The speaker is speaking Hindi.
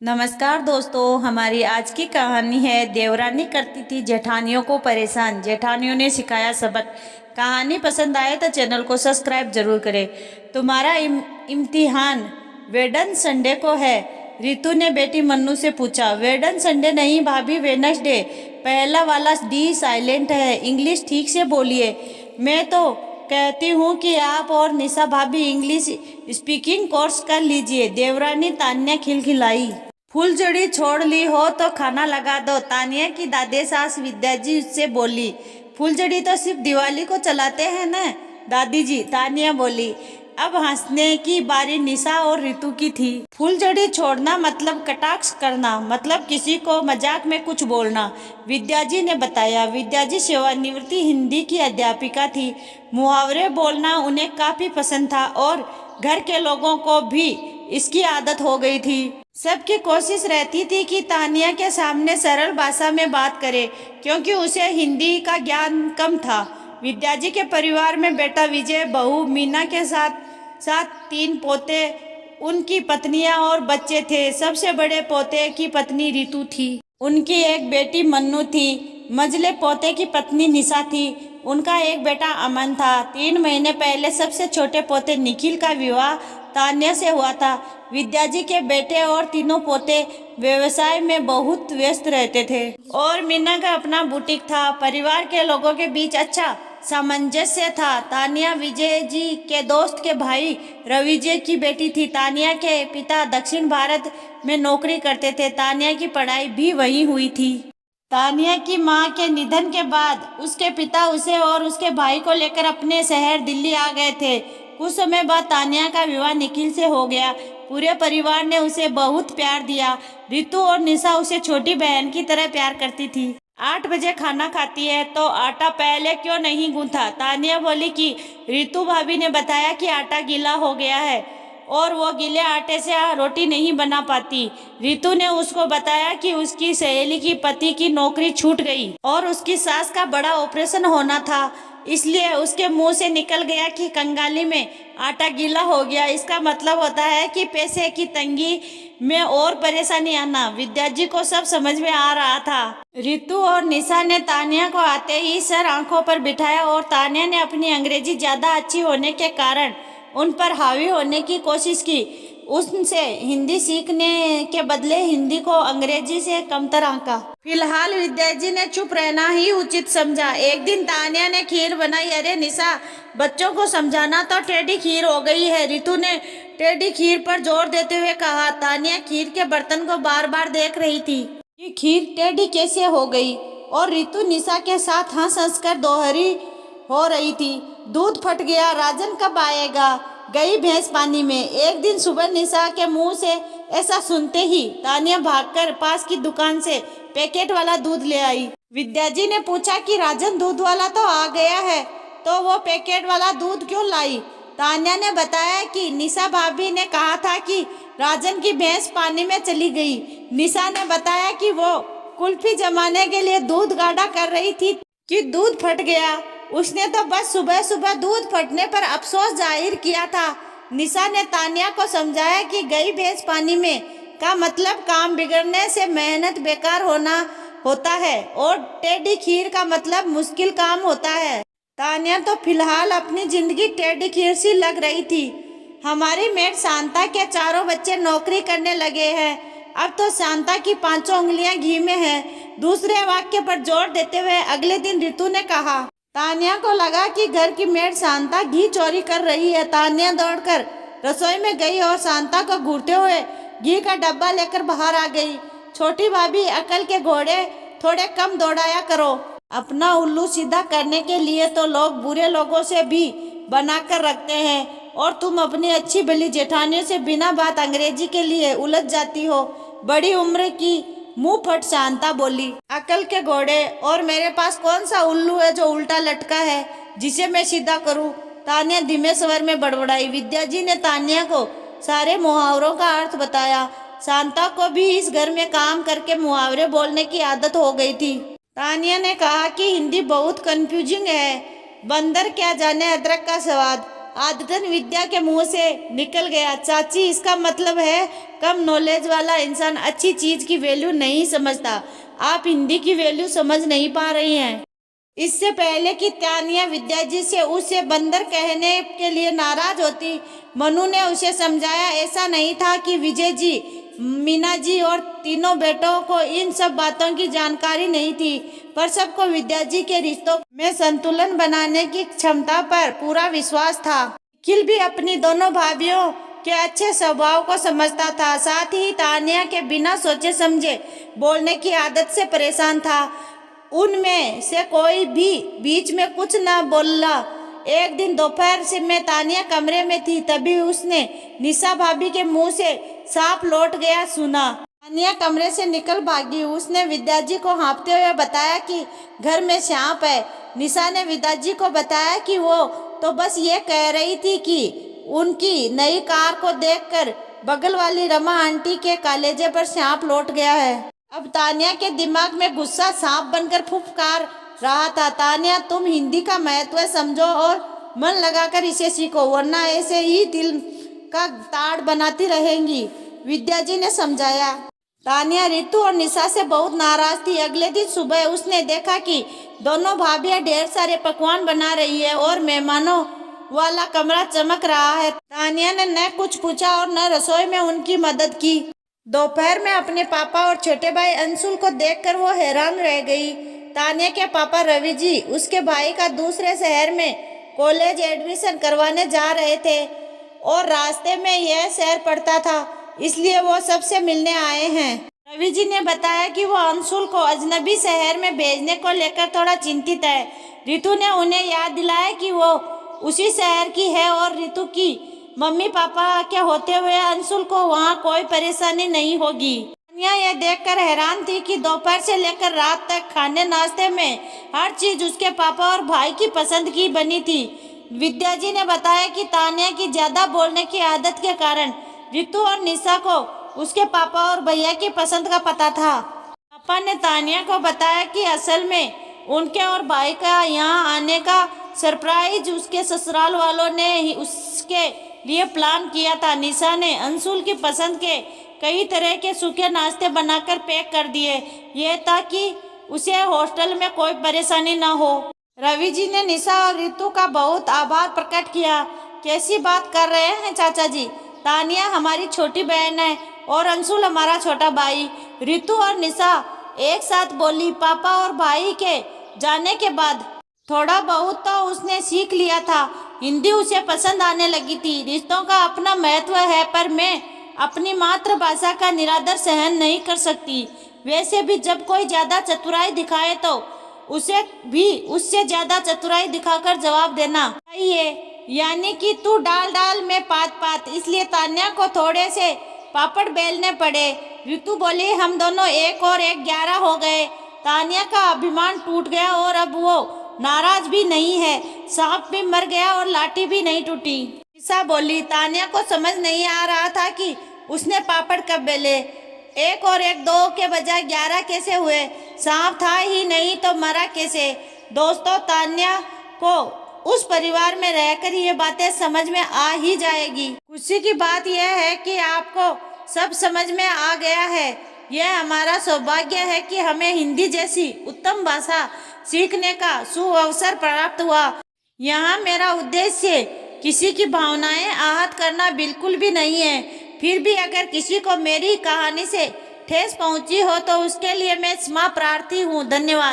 नमस्कार दोस्तों, हमारी आज की कहानी है देवरानी करती थी जेठानियों को परेशान, जेठानियों ने सिखाया सबक। कहानी पसंद आए तो चैनल को सब्सक्राइब जरूर करें। तुम्हारा इम्तिहान वेडन संडे को है? रितु ने बेटी मन्नू से पूछा। वेडन संडे नहीं भाभी, वेडनेसडे। पहला वाला डी साइलेंट है, इंग्लिश ठीक से बोलिए। मैं तो कहती हूँ कि आप और निशा भाभी इंग्लिश स्पीकिंग कोर्स कर लीजिए। देवरानी तान्या खिलखिलाई। फूलझड़ी छोड़ ली हो तो खाना लगा दो, तानिया की दादी सास विद्या जी उससे बोली। फूलझड़ी तो सिर्फ दिवाली को चलाते हैं ना दादी जी, तानिया बोली। अब हंसने की बारी निशा और ऋतु की थी। फूलझड़ी छोड़ना मतलब कटाक्ष करना, मतलब किसी को मजाक में कुछ बोलना, विद्या जी ने बताया। विद्या जी सेवानिवृत्ति हिंदी की अध्यापिका थी। मुहावरे बोलना उन्हें काफी पसंद था और घर के लोगों को भी इसकी आदत हो गई थी। सबकी कोशिश रहती थी कि तानिया के सामने सरल भाषा में बात करे, क्योंकि उसे हिंदी का ज्ञान कम था। विद्या जी के परिवार में बेटा विजय, बहू मीना के साथ साथ 3 पोते, उनकी पत्नियां और बच्चे थे। सबसे बड़े पोते की पत्नी ऋतु थी। उनकी एक बेटी मन्नू थी। मझले पोते की पत्नी निशा थी। उनका एक बेटा अमन था। 3 महीने पहले सबसे छोटे पोते निखिल का विवाह तान्या से हुआ था। विद्या जी के बेटे और तीनों पोते व्यवसाय में बहुत व्यस्त रहते थे और मीना का अपना बुटीक था। परिवार के लोगों के बीच अच्छा सामंजस्य था। तानिया विजय जी के दोस्त के भाई रविजय की बेटी थी। तानिया के पिता दक्षिण भारत में नौकरी करते थे। तानिया की पढ़ाई भी वहीं हुई थी। तानिया की मां के निधन के बाद उसके पिता उसे और उसके भाई को लेकर अपने शहर दिल्ली आ गए थे। कुछ समय बाद तानिया का विवाह निखिल से हो गया। पूरे परिवार ने उसे बहुत प्यार दिया। ऋतु और निशा उसे छोटी बहन की तरह प्यार करती थी। 8 बजे खाना खाती है तो आटा पहले क्यों नहीं गूंथा? तानिया बोली कि ऋतु भाभी ने बताया कि आटा गीला हो गया है और वो गीले आटे से रोटी नहीं बना पाती। ऋतु ने उसको बताया कि उसकी सहेली की पति की नौकरी छूट गई और उसकी सास का बड़ा ऑपरेशन होना था, इसलिए उसके मुंह से निकल गया कि कंगाली में आटा गीला हो गया। इसका मतलब होता है कि पैसे की तंगी में और परेशानी आना। विद्या जी को सब समझ में आ रहा था। ऋतु और निशा ने तानिया को आते ही सर आंखों पर बिठाया और तानिया ने अपनी अंग्रेजी ज्यादा अच्छी होने के कारण उन पर हावी होने की कोशिश की। उनसे हिंदी सीखने के बदले हिंदी को अंग्रेजी से कमतर आंका। फिलहाल विद्या जी ने चुप रहना ही उचित समझा। एक दिन तानिया ने खीर बनाई। अरे निशा, बच्चों को समझाना तो टेढ़ी खीर हो गई है, ऋतु ने टेढ़ी खीर पर जोर देते हुए कहा। तानिया खीर के बर्तन को बार बार देख रही थी कि खीर टेढ़ी कैसे हो गई, और ऋतु निशा के साथ हंस हंस कर दोहरी हो रही थी। दूध फट गया, राजन कब आएगा? गई भैंस पानी में। एक दिन सुबह निशा के मुंह से ऐसा सुनते ही तानिया भागकर पास की दुकान से पैकेट वाला दूध ले आई। विद्या जी ने पूछा कि राजन दूध वाला तो आ गया है, तो वो पैकेट वाला दूध क्यों लाई? तानिया ने बताया कि निशा भाभी ने कहा था कि राजन की भैंस पानी में चली गई। निशा ने बताया कि वो कुल्फी जमाने के लिए दूध गाढ़ा कर रही थी कि दूध फट गया। उसने तो बस सुबह सुबह दूध फटने पर अफसोस जाहिर किया था। निशा ने तानिया को समझाया कि गई भैंस पानी में का मतलब काम बिगड़ने से मेहनत बेकार होना होता है और टेढ़ी खीर का मतलब मुश्किल काम होता है। तानिया तो फिलहाल अपनी जिंदगी टेढ़ी खीर सी लग रही थी। हमारी मेड शांता के 4 बच्चे नौकरी करने लगे हैं। अब तो शांता की 5 उंगलियां घी में है। दूसरे वाक्य पर जोर देते हुए अगले दिन ऋतु ने कहा। तानिया को लगा कि घर की मेड शांता घी चोरी कर रही है। तानिया दौड़कर रसोई में गई और शांता को घूरते हुए घी का डब्बा लेकर बाहर आ गई। छोटी भाभी, अकल के घोड़े थोड़े कम दौड़ाया करो। अपना उल्लू सीधा करने के लिए तो लोग बुरे लोगों से भी बनाकर रखते हैं और तुम अपनी अच्छी भली जेठानियों से बिना बात अंग्रेजी के लिए उलझ जाती हो। बड़ी उम्र की मुंह फट शांता बोली। अकल के घोड़े, और मेरे पास कौन सा उल्लू है जो उल्टा लटका है जिसे मैं सीधा करूं? तानिया धीमे स्वर में बड़बड़ाई। विद्या जी ने तानिया को सारे मुहावरों का अर्थ बताया। शांता को भी इस घर में काम करके मुहावरे बोलने की आदत हो गई थी। तानिया ने कहा कि हिंदी बहुत कंफ्यूजिंग है। बंदर क्या जाने अदरक का स्वाद। आदतन विद्या के मुंह से निकल गया। चाची, इसका मतलब है कम नॉलेज वाला इंसान अच्छी चीज की वैल्यू नहीं समझता। आप हिंदी की वैल्यू समझ नहीं पा रही हैं। इससे पहले कि तानिया विद्या जी से उसे बंदर कहने के लिए नाराज होती, मनु ने उसे समझाया ऐसा नहीं था कि विजय जी, मीना जी और तीनों बेटों को इन सब बातों की जानकारी नहीं थी, पर सबको विद्या जी के रिश्तों में संतुलन बनाने की क्षमता पर पूरा विश्वास था। निखिल भी अपनी दोनों भाभियों के अच्छे स्वभाव को समझता था, साथ ही तानिया के बिना सोचे समझे बोलने की आदत से परेशान था। उनमें से कोई भी बीच में कुछ न बोला। एक दिन दोपहर से में तानिया कमरे में थी, तभी उसने निशा भाभी के मुंह से सांप लौट गया सुना। तानिया कमरे से निकल भागी। उसने विद्याजी को हाँफते हुए बताया कि घर में सांप है। निशा ने विद्याजी को बताया कि वो तो बस ये कह रही थी कि उनकी नई कार को देखकर बगल वाली रमा आंटी के कलेजे पर सांप लौट गया है। अब तानिया के दिमाग में गुस्सा सांप बनकर फुफकार रहा था। तानिया, तुम हिंदी का महत्व समझो और मन लगाकर इसे सीखो, वरना ऐसे ही दिल का ताड़ बनाती रहेंगी, विद्याजी ने समझाया। तानिया रितु और निशा से बहुत नाराज थी। अगले दिन सुबह उसने देखा कि दोनों भाभियां ढेर सारे पकवान बना रही है और मेहमानों वाला कमरा चमक रहा है। तानिया ने न कुछ पूछा और न रसोई में उनकी मदद की। दोपहर में अपने पापा और छोटे भाई अंशुल को देखकर वो हैरान रह गई। तानिया के पापा रवि जी उसके भाई का दूसरे शहर में कॉलेज एडमिशन करवाने जा रहे थे और रास्ते में यह शहर पड़ता था, इसलिए वो सबसे मिलने आए हैं। रवि जी ने बताया कि वो अंशुल को अजनबी शहर में भेजने को लेकर थोड़ा चिंतित है। रितु ने उन्हें याद दिलाया कि वो उसी शहर की है और रितु की मम्मी पापा के होते हुए अंशुल को वहाँ कोई परेशानी नहीं होगी। तानिया यह देखकर हैरान थी कि दोपहर से लेकर रात तक खाने नाश्ते में हर चीज उसके पापा और भाई की पसंद की बनी थी। विद्याजी ने बताया कि तानिया की ज्यादा बोलने की आदत के कारण रितु और निशा को उसके पापा और भैया की पसंद का पता था। पापा ने तानिया को बताया कि असल में उनके और भाई का यहाँ आने का सरप्राइज उसके ससुराल वालों ने ही उसके लिए प्लान किया था। निशा ने अंशुल की पसंद के कई तरह के सूखे नाश्ते बनाकर पैक कर दिए, ये ताकि उसे हॉस्टल में कोई परेशानी न हो। रवि जी ने निशा और रितु का बहुत आभार प्रकट किया। कैसी बात कर रहे हैं चाचा जी, तानिया हमारी छोटी बहन है और अंशुल हमारा छोटा भाई, रितु और निशा एक साथ बोली। पापा और भाई के जाने के बाद थोड़ा बहुत तो उसने सीख लिया था, हिंदी उसे पसंद आने लगी थी। रिश्तों का अपना महत्व है, पर मैं अपनी मातृभाषा का निरादर सहन नहीं कर सकती। वैसे भी जब कोई ज़्यादा चतुराई दिखाए तो उसे भी उससे ज़्यादा चतुराई दिखाकर जवाब देना चाहिए, यानी कि तू डाल डाल में पात पात। इसलिए तान्या को थोड़े से पापड़ बेलने पड़े। रितु बोली, हम दोनों 1 और 1 11 हो गए। तान्या का अभिमान टूट गया और अब वो नाराज भी नहीं है। सांप भी मर गया और लाठी भी नहीं टूटी। निशा बोली, तान्या को समझ नहीं आ रहा था कि उसने पापड़ कब बेले। 1 और 1 2 के बजाय 11 कैसे हुए? सांप था ही नहीं तो मरा कैसे? दोस्तों, तान्या को उस परिवार में रहकर ये बातें समझ में आ ही जाएगी। खुशी की बात यह है कि आपको सब समझ में आ गया है। यह हमारा सौभाग्य है कि हमें हिंदी जैसी उत्तम भाषा सीखने का सुअवसर प्राप्त हुआ। यहाँ मेरा उद्देश्य किसी की भावनाएं आहत करना बिल्कुल भी नहीं है। फिर भी अगर किसी को मेरी कहानी से ठेस पहुंची हो तो उसके लिए मैं क्षमा प्रार्थी हूँ। धन्यवाद।